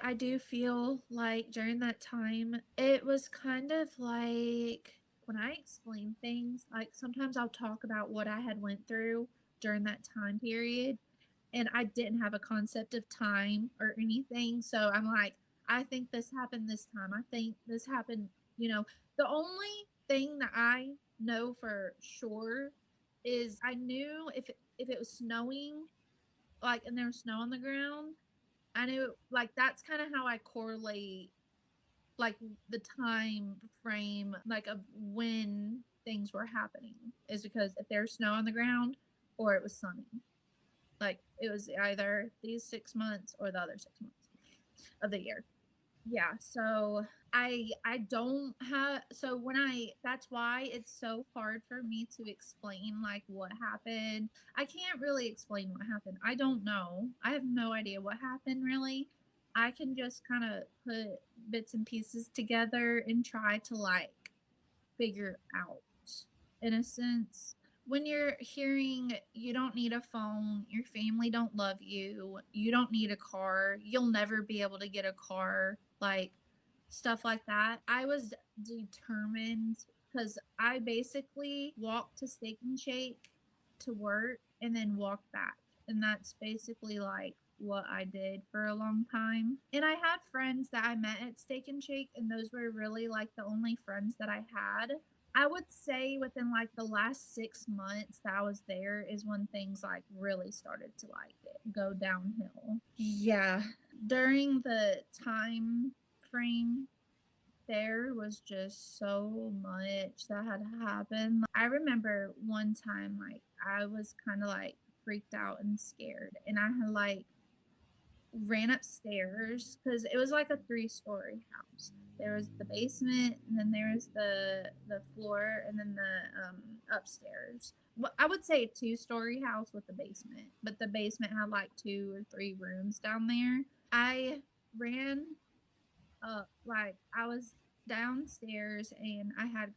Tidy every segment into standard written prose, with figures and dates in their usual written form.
I do feel like during that time, it was kind of like when I explain things, like sometimes I'll talk about what I had went through during that time period, and I didn't have a concept of time or anything. So I'm like, I think this happened this time. I think this happened, the only thing that I know for sure is I knew if it was snowing, like, and there was snow on the ground, I knew, like, that's kind of how I correlate, like, the time frame, like, of when things were happening, is because if there's snow on the ground or it was sunny. Like, it was either these 6 months or the other 6 months of the year. Yeah, so I don't have, so when I that's why it's so hard for me to explain like what happened. I can't really explain what happened. I don't know. I have no idea what happened really. I can just kind of put bits and pieces together and try to like figure out, in a sense. When you're hearing you don't need a phone, your family don't love you, you don't need a car, you'll never be able to get a car, like stuff like that. I was determined because I basically walked to Steak and Shake to work and then walked back. And that's basically like what I did for a long time. And I had friends that I met at Steak and Shake, and those were really like the only friends that I had. I would say within like the last 6 months that I was there is when things like really started to like go downhill. Yeah. During the time frame, there was just so much that had happened. I remember one time, like, I was kind of like freaked out and scared, and I had like ran upstairs because it was like a 3-story house. There was the basement, and then there was the floor, and then the upstairs. Well, I would say a 2-story house with the basement, but the basement had like 2 or 3 rooms down there. I ran up, like I was downstairs, and I had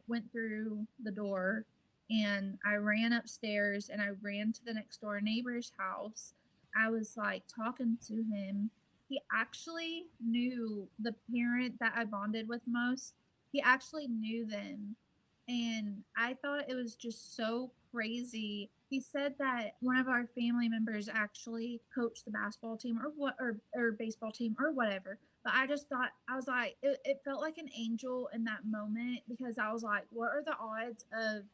went through the door, and I ran upstairs, and I ran to the next door neighbor's house. I was like talking to him. He actually knew the parent that I bonded with most. He actually knew them. And I thought it was just so crazy. He said that one of our family members actually coached the basketball team or what or baseball team or whatever. But I just thought, I was like, it felt like an angel in that moment, because I was like, what are the odds of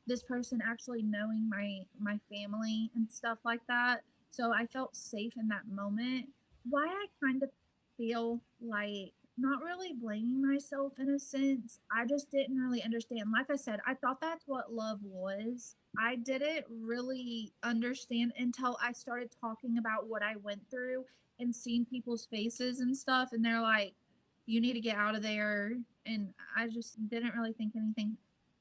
this person actually knowing my family and stuff like that? So I felt safe in that moment. Why I kind of feel like not really blaming myself in a sense. I just didn't really understand. Like I said, I thought that's what love was. I didn't really understand until I started talking about what I went through and seeing people's faces and stuff, and they're like, you need to get out of there. And I just didn't really think anything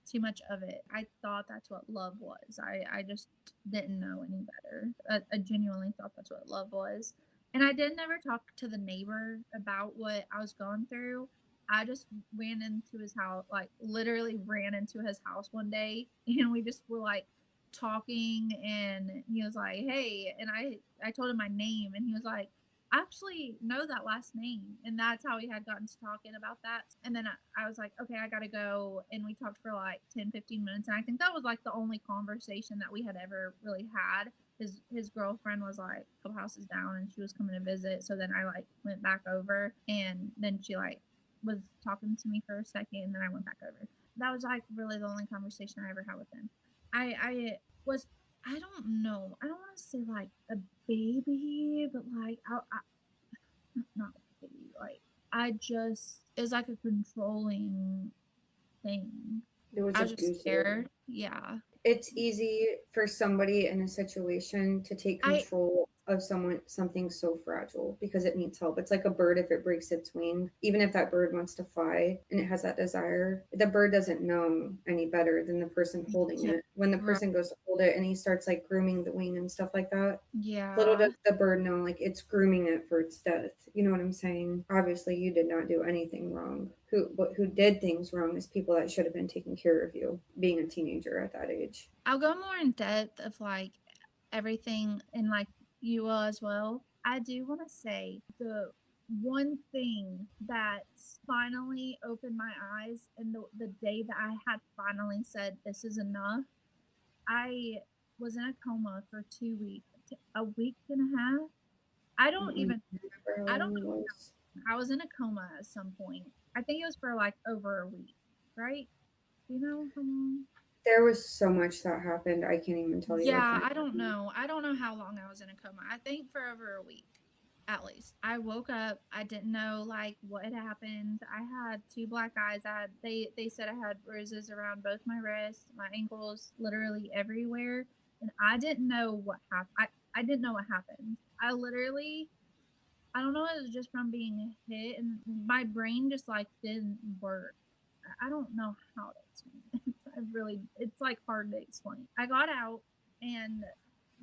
too much of it. I thought that's what love was. I just didn't know any better. I genuinely thought that's what love was. And I did never talk to the neighbor about what I was going through. I just ran into his house, like literally ran into his house one day, and we just were like talking, and he was like, "Hey," and I told him my name, and he was like, "I actually know that last name," and that's how we had gotten to talking about that. And then I was like, "Okay, I gotta go," and we talked for like 10-15 minutes, and I think that was like the only conversation that we had ever really had. His girlfriend was like a couple houses down, and she was coming to visit, so then I like went back over, and then she like was talking to me for a second, and then I went back over. That was like really the only conversation I ever had with him. I was, I don't know, I don't want to say like a baby, but like not a baby, like I just, it's like a controlling thing. There was I a was just goosey. scared. Yeah. It's easy for somebody in a situation to take I control of something so fragile because it needs help. It's like a bird if it breaks its wing. Even if that bird wants to fly and it has that desire, the bird doesn't know any better than the person holding Yeah. it. When the Right. person goes to hold it and he starts like grooming the wing and stuff like that, little Yeah. does the bird know like it's grooming it for its death. You know what I'm saying? Obviously, you did not do anything wrong. Who did things wrong is people that should have been taking care of you, being a teenager at that age. I'll go more in depth of like everything, and like you will as well. I do want to say the one thing that finally opened my eyes, and the day that I had finally said, this is enough, I was in a coma for 2 weeks, a week and a half. I don't Mm-mm. even, I remember I how don't long it know. was. I was in a coma at some point. I think it was for like over a week, right? Do you know how long? There was so much that happened. I can't even tell you. I Yeah, can't. I don't know. I don't know how long I was in a coma. I think for over a week, at least. I woke up. I didn't know like what had happened. I had two black eyes. They said I had bruises around both my wrists, my ankles, literally everywhere, and I didn't know what happened. I didn't know what happened. I literally, I don't know. It was just from being hit, and my brain just like didn't work. I don't know how to explain it. I really, it's like hard to explain. I got out, and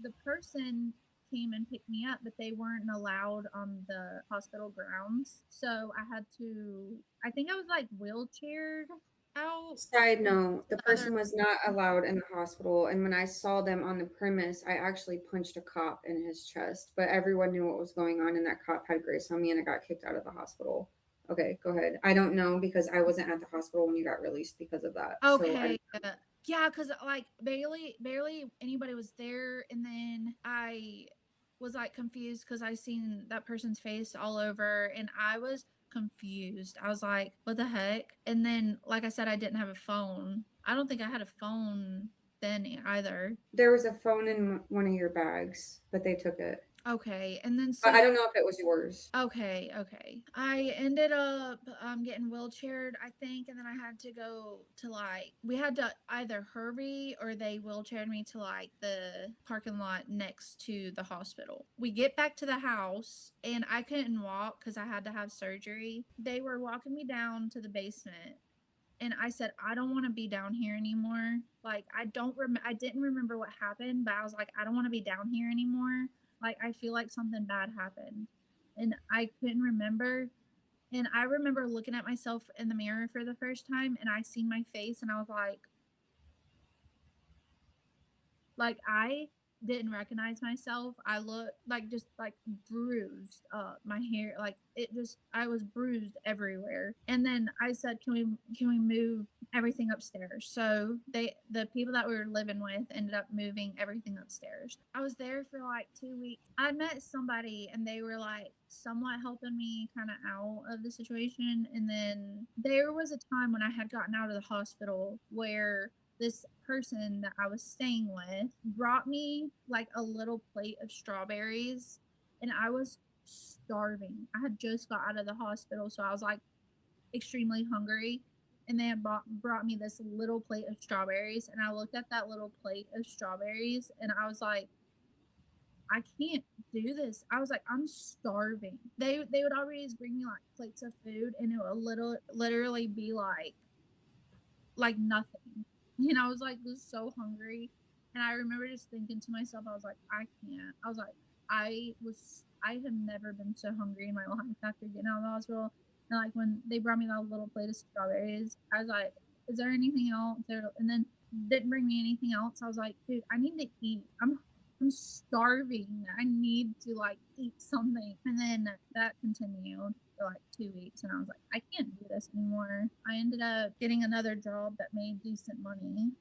the person came and picked me up, but they weren't allowed on the hospital grounds. So I had to, I think I was like wheelchaired out Side to note, the the other. person was not allowed in the hospital, and when I saw them on the premise, I actually punched a cop in his chest, but everyone knew what was going on, and that cop had grace on me, and I got kicked out of the hospital. Okay, go ahead. I don't know because I wasn't at the hospital when you got released because of that. So I Okay. Yeah, because like barely anybody was there, and then I was like confused because I seen that person's face all over, and I was confused. I was like, "What the heck?" And then, like I said, I didn't have a phone. I don't think I had a phone then either. there was a phone in one of your bags, but they took it. Okay, and then But so I don't know if it was yours. okay, okay. I ended up getting wheelchaired, I think, and then I had to go to like we had to either hurry or they wheelchaired me to like the parking lot next to the hospital. We get back to the house and I couldn't walk cuz I had to have surgery. They were walking me down to the basement and I said I don't want to be down here anymore. Like I didn't remember what happened, but I was like I don't want to be down here anymore. Like I feel like something bad happened and I couldn't remember. And I remember looking at myself in the mirror for the first time and I seen my face and I was like I didn't recognize myself. I looked like just like bruised up. My hair like it just I was bruised everywhere. And then I said, can we move everything upstairs?" So the people that we were living with ended up moving everything upstairs. I was there for like 2 weeks. I met somebody and they were like somewhat helping me kind of out of the situation. And then there was a time when I had gotten out of the hospital where this person that I was staying with brought me like a little plate of strawberries and I was starving. I had just got out of the hospital, so I was like extremely hungry. And they had brought me this little plate of strawberries, and I looked at that little plate of strawberries and I was like, I can't do this. I was like, I'm starving. They would always bring me like plates of food, and it would literally be like nothing. You know, I was like just so hungry. And I remember just thinking to myself, I was like, I can't. I was like, I have never been so hungry in my life after getting out of the hospital. And like when they brought me that little plate of strawberries, I was like, is there anything else? And then didn't bring me anything else. I was like, dude, I need to eat. I'm starving. I need to like eat something. And then that continued for like 2 weeks and I was like, I can't do this anymore. I ended up getting another job that made decent money,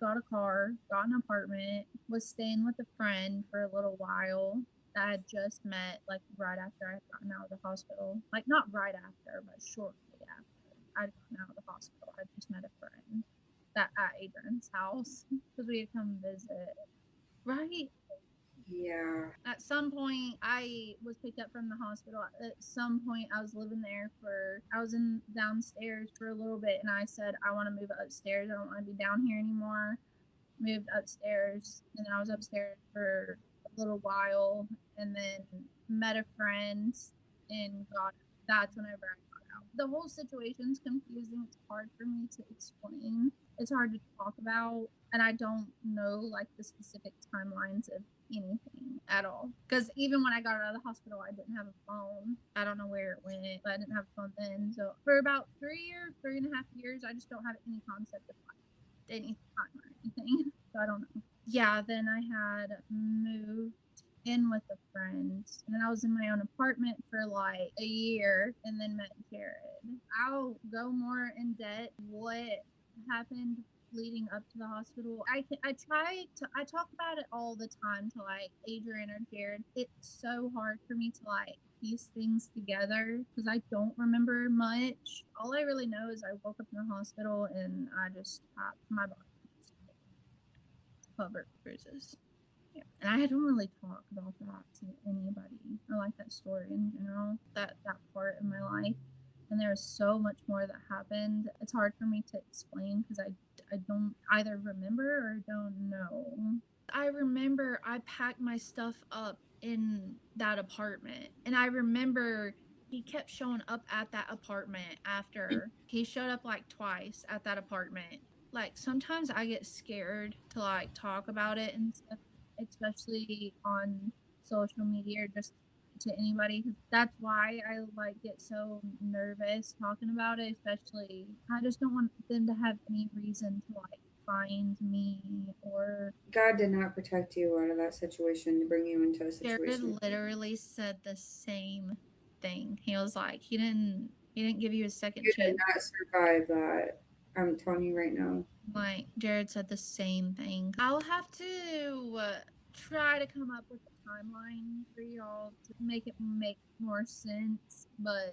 got a car, got an apartment, was staying with a friend for a little while that I had just met like right after I had gotten out of the hospital. Like not right after, but shortly after I'd gotten out of the hospital. I just met a friend that at Adrian's house because we had come visit. Right? Yeah. At some point I was picked up from the hospital. At some point I was living there for I was in downstairs for a little bit and I said I want to move upstairs. I don't want to be down here anymore. Moved upstairs and then I was upstairs for a little while and then met a friend and got that's whenever I got out. The whole situation's confusing. It's hard for me to explain. It's hard to talk about and I don't know like the specific timelines of anything at all. Because even when I got out of the hospital, I didn't have a phone. I don't know where it went, but I didn't have a phone then. So for about 3.5 years, I just don't have any concept of like any time or anything. So I don't know. Yeah, then I had moved. in with a friend, and then I was in my own apartment for like a year and then met Jared. I'll go more in depth what happened leading up to the hospital. I talk about it all the time to like Adrian or Jared. It's so hard for me to like piece things together because I don't remember much. All I really know is I woke up in the hospital and my body just covered bruises. Yeah. And I don't really talk about that to anybody. I like that story in general, that part of my life. And there was so much more that happened. It's hard for me to explain because I don't either remember or don't know. I remember I packed my stuff up in that apartment. And I remember he kept showing up at that apartment after. He showed up like twice at that apartment. Like sometimes I get scared to like talk about it and stuff, especially on social media or just to anybody. That's why I like get so nervous talking about it, especially I just don't want them to have any reason to like find me or God did not protect you out of that situation to bring you into a Jared situation. literally said the same thing. He was like, he didn't give you a second You did chance. not survive that. I'm telling you right now. Like Jared said the same thing. I'll have to try to come up with a timeline for y'all to make it make more sense. But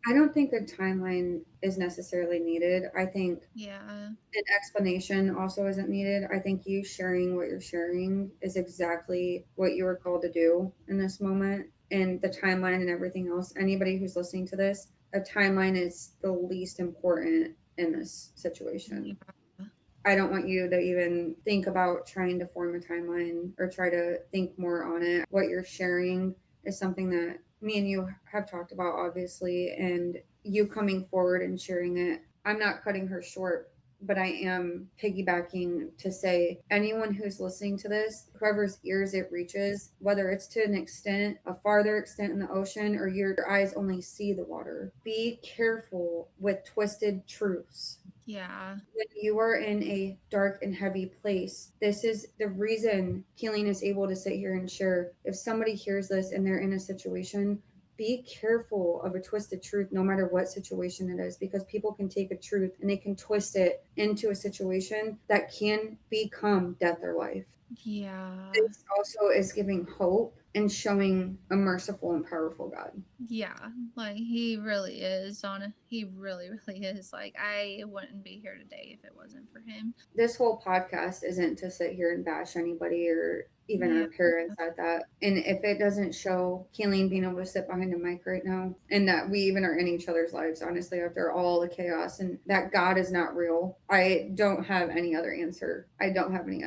I don't think a timeline is necessarily needed. I think yeah, an explanation also isn't needed. I think you sharing what you're sharing is exactly what you were called to do in this moment. And the timeline and everything else, anybody who's listening to this, a timeline is the least important in this situation. yeah, I don't want you to even think about trying to form a timeline or try to think more on it. What you're sharing is something that me and you have talked about, obviously, and you coming forward and sharing it. I'm not cutting her short, but I am piggybacking to say anyone who's listening to this, whoever's ears it reaches, whether it's to an extent, a farther extent in the ocean, or your eyes only see the water, be careful with twisted truths. yeah, When you are in a dark and heavy place, this is the reason Kaleen is able to sit here and share. If somebody hears this and they're in a situation, be careful of a twisted truth no matter what situation it is, because people can take a truth and they can twist it into a situation that can become death or life. yeah. This also is giving hope and showing a merciful and powerful God. Yeah, like he really is he really, really is. Like I wouldn't be here today if it wasn't for him. This whole podcast isn't to sit here and bash anybody or even Yeah. our parents at that. And if it doesn't show Kaleen being able to sit behind a mic right now and that we even are in each other's lives, honestly, after all the chaos and that God is not real, I don't have any other answer. I don't have any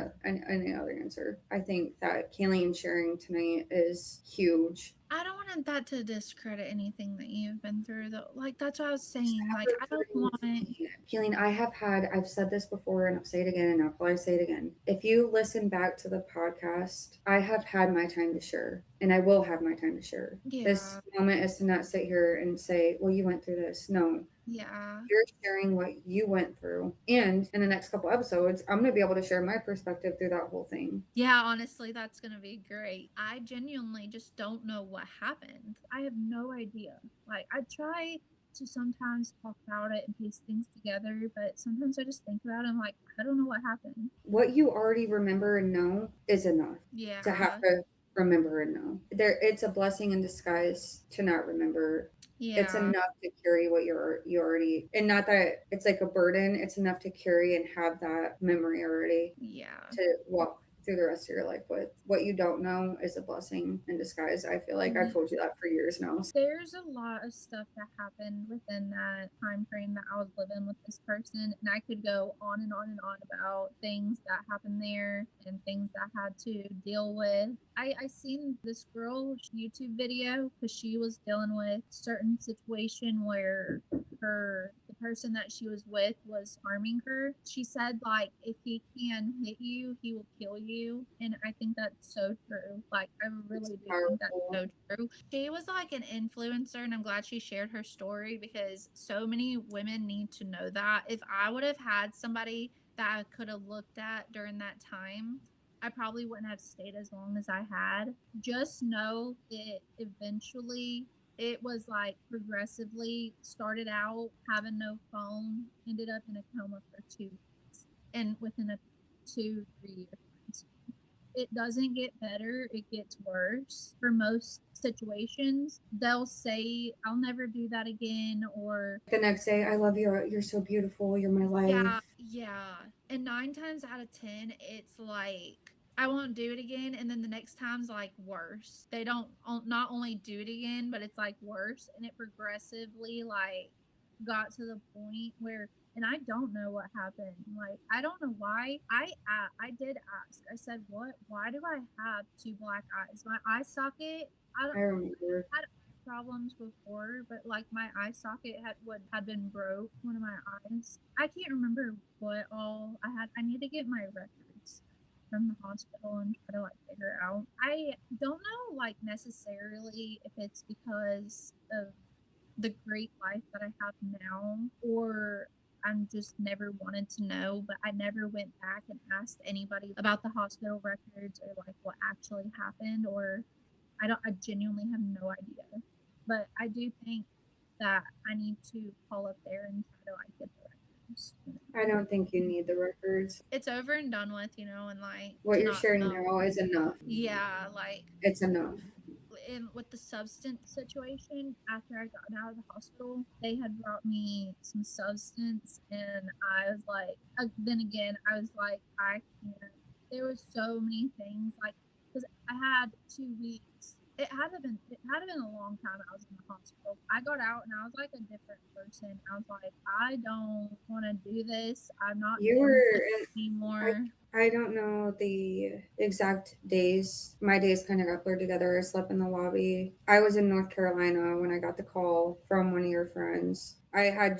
other answer. I think that Kaleen sharing tonight is huge. I don't want that to discredit anything that you've been through though. Like that's what I was saying. Like I don't want Kaleen, I've said this before and I'll say it again and I'll probably say it again. If you listen back to the podcast, I have had my time to share and I will have my time to share. This yeah. moment is to not sit here and say, well, you went through this. No, Yeah. you're sharing what you went through. And in the next couple episodes, I'm going to be able to share my perspective through that whole thing. Yeah, honestly, that's going to be great. I genuinely just don't know what happened. I have no idea. Like I try to sometimes talk about it and piece things together, but sometimes I just think about it and I'm like, I don't know what happened. What you already remember and know is enough Yeah. to have to remember and know. It's a blessing in disguise to not remember. It's Yeah. enough to carry what you already, and not that it's like a burden. It's enough to carry and have that memory already Yeah. to walk through the rest of your life with. What you don't know is a blessing in disguise. I feel like I've told you that for years now. There's a lot of stuff that happened within that time frame that I was living with this person, and I could go on and on and on about things that happened there and things that I had to deal with. I seen this girl YouTube video because she was dealing with certain situation where the person that she was with was harming her. She said like if he can hit you, he will kill you, and I think that's so true. Like I really do think that's Powerful. so true. She was like an influencer, and I'm glad she shared her story because so many women need to know that. If I would have had somebody that I could have looked at during that time, I probably wouldn't have stayed as long as I had. Just know that eventually it was like progressively started out having no phone, ended up in a coma for 2 weeks, and within a 2-3 year time span. It doesn't get better, it gets worse for most situations. They'll say, I'll never do that again, or The next day, I love you. You're so beautiful. You're my yeah, life. yeah. And 9 times out of 10, it's like, I won't do it again. And then the next time's like worse. They don't not only do it again, but it's like worse. And it progressively like got to the point where, and I don't know what happened. Like, I don't know why. I did ask. I said, why do I have two black eyes? My eye socket, I don't, I remember. had problems before, but like my eye socket had been broke. One of my eyes. I can't remember what all I had. I need to get my records from the hospital and try to like figure out. I don't know like necessarily if it's because of the great life that I have now, or I'm just never wanted to know, but I never went back and asked anybody about the hospital records or like what actually happened, or I genuinely have no idea. But I do think that I need to call up there and try to like get the records. I don't think you need the records. It's over and done with, and like What to you're not sharing know. now is enough. Yeah, like It's enough. with the substance situation, after I got out of the hospital, they had brought me some substance, and I was like, then again, I was like, I can't. There was so many things, like, because I had 2 weeks. It had been a long time I was in the hospital. I got out and I was like a different person. I was like, I don't want to do this. I'm not You doing this were I anymore. I don't know the exact days. My days kind of got blurred together. I slept in the lobby. I was in North Carolina when I got the call from one of your friends. I had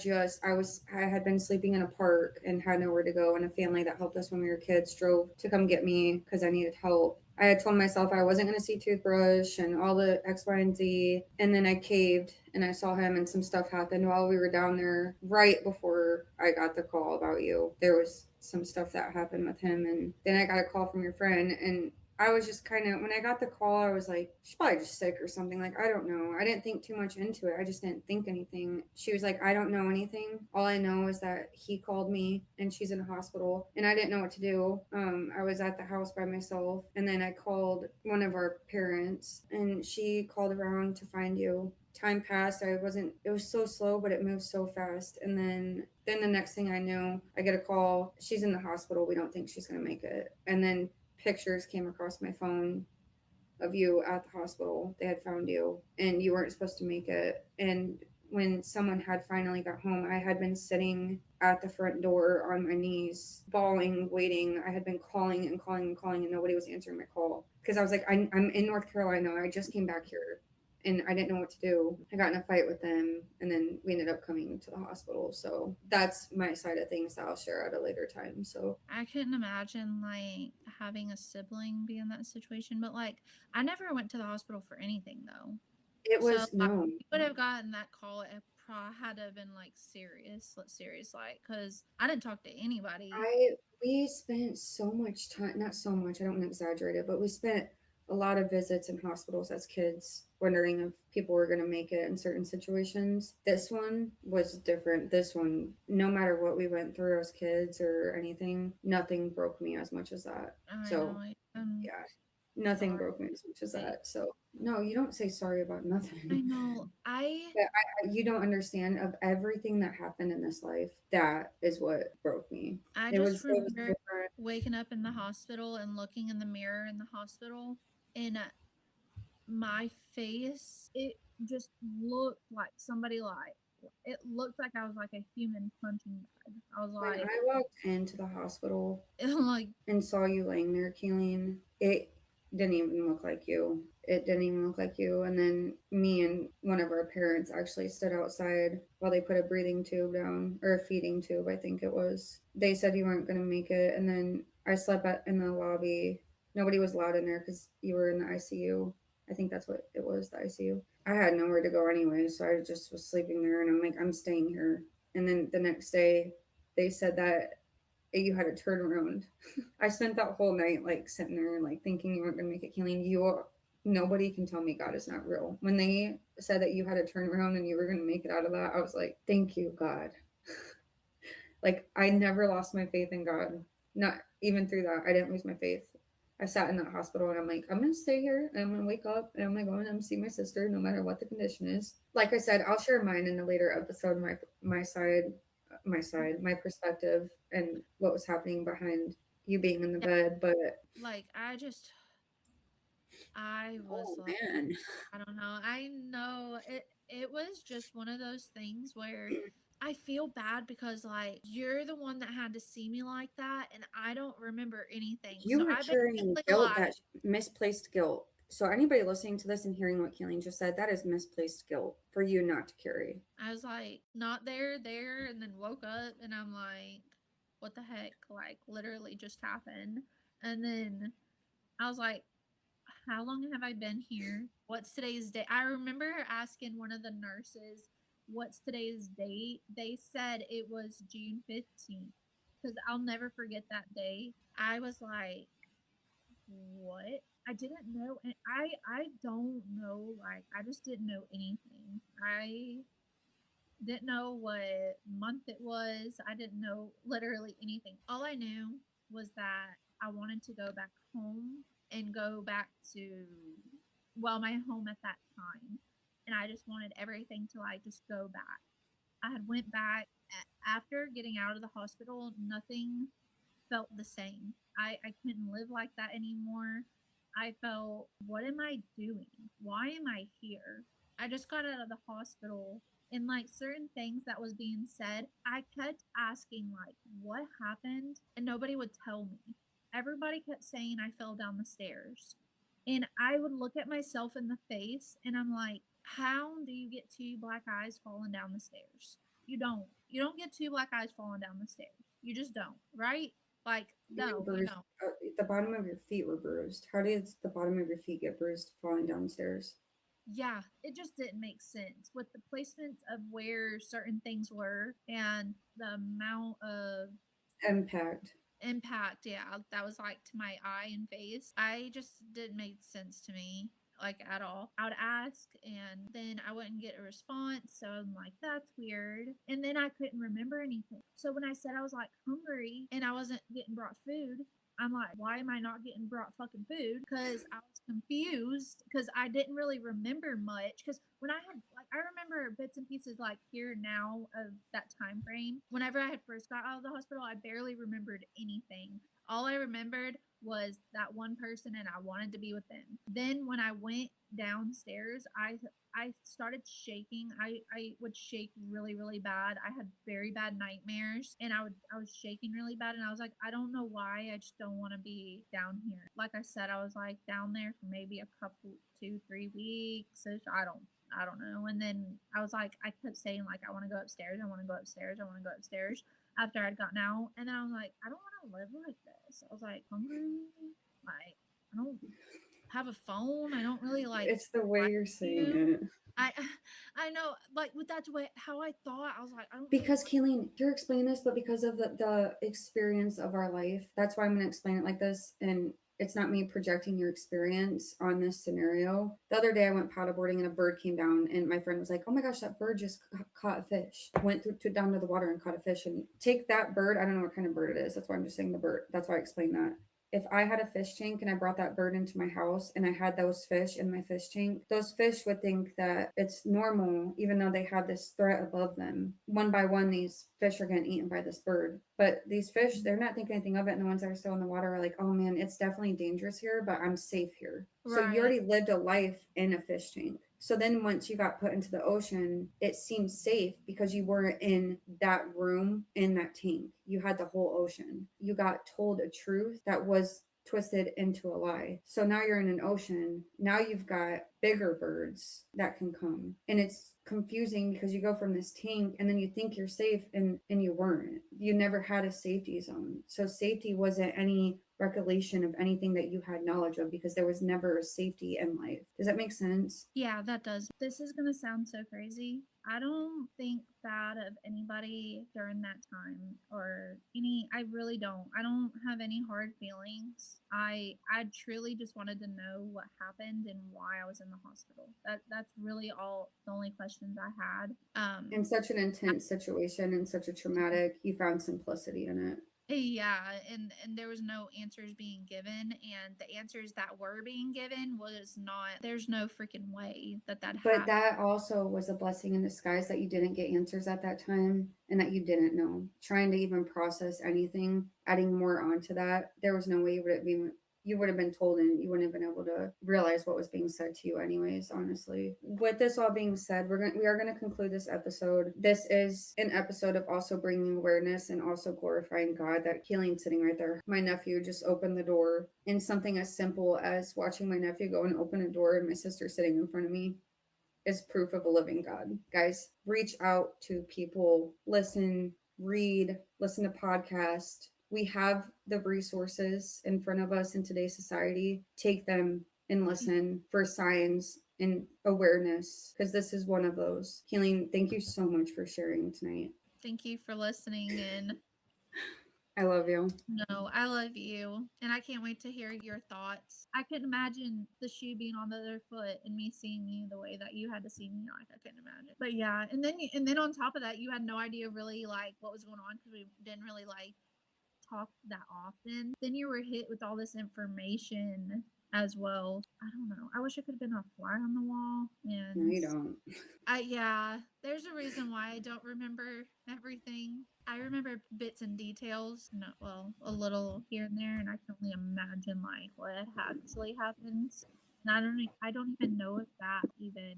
been sleeping in a park and had nowhere to go, and a family that helped us when we were kids drove to come get me because I needed help. I had told myself I wasn't going to see Toothbrush and all the X, Y, and Z. And then I caved and I saw him, and some stuff happened while we were down there right before I got the call about you. There was some stuff that happened with him. And then I got a call from your friend. And I was just kind of, when I got the call, I was like, she's probably just sick or something. Like, I don't know. I didn't think too much into it. I just didn't think anything. She was like, I don't know anything. All I know is that he called me and she's in a hospital and I didn't know what to do. I was at the house by myself, and then I called one of our parents and she called around to find you. Time passed. It was so slow, but it moved so fast. And then the next thing I knew, I get a call. She's in the hospital. We don't think she's going to make it. And then pictures came across my phone of you at the hospital. They had found you and you weren't supposed to make it. And when someone had finally got home, I had been sitting at the front door on my knees, bawling, waiting. I had been calling and calling and calling, and nobody was answering my call because I was like, I'm in North Carolina. I just came back here and I didn't know what to do. I got in a fight with them, and then we ended up coming to the hospital. So that's my side of things that I'll share at a later time. So I couldn't imagine like having a sibling be in that situation, but like I never went to the hospital for anything though. it So was no. you would have gotten that call. It probably had to have been like serious, like because I didn't talk to anybody. I we spent so much time, not so much, I don't want to exaggerate it, but we spent a lot of visits in hospitals as kids, wondering if people were going to make it in certain situations. This one was different. This one, no matter what we went through as kids or anything, nothing broke me as much as that. I So, know. I'm yeah, nothing sorry. broke me as much as that. So, no, you don't say sorry about I nothing. know. But you don't understand of everything that happened in this life. That is what broke me. I It just was remember different. waking up in the hospital and looking in the mirror in the hospital, and my face, it just looked like somebody like it looked like I was like a human punching bag. I was When like, I walked into the hospital like and saw you laying there, Kaleen, it didn't even look like you. It didn't even look like you. And then me and one of our parents actually stood outside while they put a breathing tube down, or a feeding tube, I think it was. They said you weren't going to make it. And then I slept in the lobby. Nobody was allowed in there because you were in the ICU. I think that's what it was, the ICU. I had nowhere to go anyway, so I just was sleeping there, and I'm like, I'm staying here. And then the next day, they said that you had to turn around. I spent that whole night like sitting there like thinking you weren't gonna make it, Kaleen. Nobody can tell me God is not real. When they said that you had to turn around and you were gonna make it out of that, I was like, thank you, God. Like I never lost my faith in God. Not even through that. I didn't lose my faith. I sat in that hospital and I'm like, I'm gonna stay here and I'm gonna wake up and I'm gonna go and I'm gonna see my sister no matter what the condition is. Like I said, I'll share mine in a later episode, my perspective and what was happening behind you being in the Yeah, bed. But like I was oh like, man, I don't know. I know it was just one of those things where I feel bad because like you're the one that had to see me like that and I don't remember anything. So you were I carrying basically guilt, like that misplaced guilt. So anybody listening to this and hearing what Keeling just said, that is misplaced guilt for you not to carry. I was like not there and then woke up and I'm like what the heck like literally just happened. And then I was like how long have I been here? What's today's date? I remember asking one of the nurses, what's today's date? They said it was June 15th because I'll never forget that day. I was like, what? I didn't know. And I don't know. Like, I just didn't know anything. I didn't know what month it was. I didn't know literally anything. All I knew was that I wanted to go back home and go back to, well, my home at that time. And I just wanted everything to like just go back. I had went back after getting out of the hospital, nothing felt the same. I couldn't live like that anymore. I felt, what am I doing? Why am I here? I just got out of the hospital and like certain things that was being said, I kept asking like what happened and nobody would tell me. Everybody kept saying I fell down the stairs. And I would look at myself in the face and I'm like, how do you get two black eyes falling down the stairs? You don't. You don't get two black eyes falling down the stairs. You just don't, right? Like, You were no, you bruised. don't. The bottom of your feet were bruised. How did the bottom of your feet get bruised falling downstairs? Yeah, it just didn't make sense with the placements of where certain things were and the amount of Impact. impact. Yeah, that was like to my eye and face. I just didn't make sense to me like at all. I would ask and then I wouldn't get a response. So I'm like, that's weird. And then I couldn't remember anything. So when I said I was like hungry and I wasn't getting brought food, I'm like, why am I not getting brought fucking food? Because I was confused because I didn't really remember much. Because when I had, like, I remember bits and pieces like here now of that time frame. Whenever I had first got out of the hospital, I barely remembered anything. All I remembered was that one person and I wanted to be with them. Then when I went downstairs, I started shaking. I would shake really, really bad. I had very bad nightmares and I was shaking really bad and I was like, I don't know why. I just don't want to be down here. Like I said, I was like down there for maybe a couple 2-3 weeks. I don't know. And then I was like, I kept saying like I want to go upstairs, I want to go upstairs, I want to go upstairs after I'd gotten out. And then I was like, I don't want to live like this. I was like hungry. Like I don't have a phone. I don't really It's the way like you're saying you. it. I I know, like with that's way how I thought. I was like, I don't really Because like. Keeling, you're explaining this, but because of the experience of our life, that's why I'm going to explain it like this. And it's not me projecting your experience on this scenario. The other day I went paddleboarding and a bird came down, and my friend was like, "Oh my gosh, that bird just caught a fish." Went down to the water and caught a fish. And take that bird. I don't know what kind of bird it is. That's why I'm just saying the bird. That's why I explained that. If I had a fish tank and I brought that bird into my house and I had those fish in my fish tank, those fish would think that it's normal, even though they have this threat above them. One by one, these fish are getting eaten by this bird. But these fish, they're not thinking anything of it. And the ones that are still in the water are like, oh man, it's definitely dangerous here, but I'm safe here. So you Right. already lived a life in a fish tank. So then once you got put into the ocean, it seemed safe because you weren't in that room in that tank. You had the whole ocean. You got told a truth that was twisted into a lie. So now you're in an ocean. Now you've got bigger birds that can come. And it's confusing because you go from this tank and then you think you're safe and you weren't. You never had a safety zone. So safety wasn't any recollection of anything that you had knowledge of because there was never safety in life. Does that make sense? Yeah, that does. This is going to sound so crazy. I don't think bad of anybody during that time or I really don't. I don't have any hard feelings. I truly just wanted to know what happened and why I was in the hospital. That's really all the only questions I had. In such an intense situation and such a traumatic, you found simplicity in it. Yeah, and there was no answers being given, and the answers that were being given was not. There's no freaking way that But happened. that also was a blessing in disguise that you didn't get answers at that time and that you didn't know. Trying to even process anything, adding more onto that, there was no way you would have been told and you wouldn't have been able to realize what was being said to you anyways, honestly. With this all being said, we are going to conclude this episode. This is an episode of also bringing awareness and also glorifying God. That Kaleen sitting right there, my nephew just opened the door, and something as simple as watching my nephew go and open a door and my sister sitting in front of me is proof of a living God. Guys, reach out to people, listen, read, listen to podcasts. We have the resources in front of us in today's society. Take them and listen for signs and awareness, because this is one of those. Kaleen, thank you so much for sharing tonight. Thank you for listening and I love you. no, I love you. And I can't wait to hear your thoughts. I couldn't imagine the shoe being on the other foot and me seeing you the way that you had to see me. Like I couldn't imagine. But yeah, and then on top of that, you had no idea really like what was going on because we didn't really like talk that often. Then you were hit with all this information as well. I don't know. I wish I could have been a fly on the wall. No, And you don't. yeah, there's a reason why I don't remember everything. I remember bits and details, no, well, a little here and there, and I can only imagine like what actually happens. And I don't even know if that even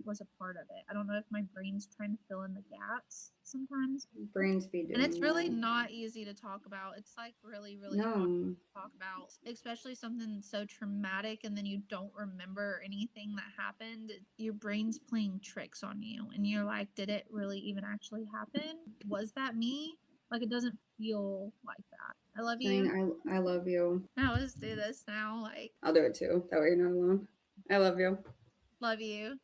was a part of it. I don't know if my brain's trying to fill in the gaps sometimes. Brains be And it's doing really that. not easy to talk about. It's like really, really hard No. to talk about, especially something so traumatic and then you don't remember anything that happened. Your brain's playing tricks on you and you're like, did it really even actually happen? Was that me? Like it doesn't feel like that. I love you. I love you. Now let's do this now. Like, I'll do it too. That way you're not alone. I love you. love you.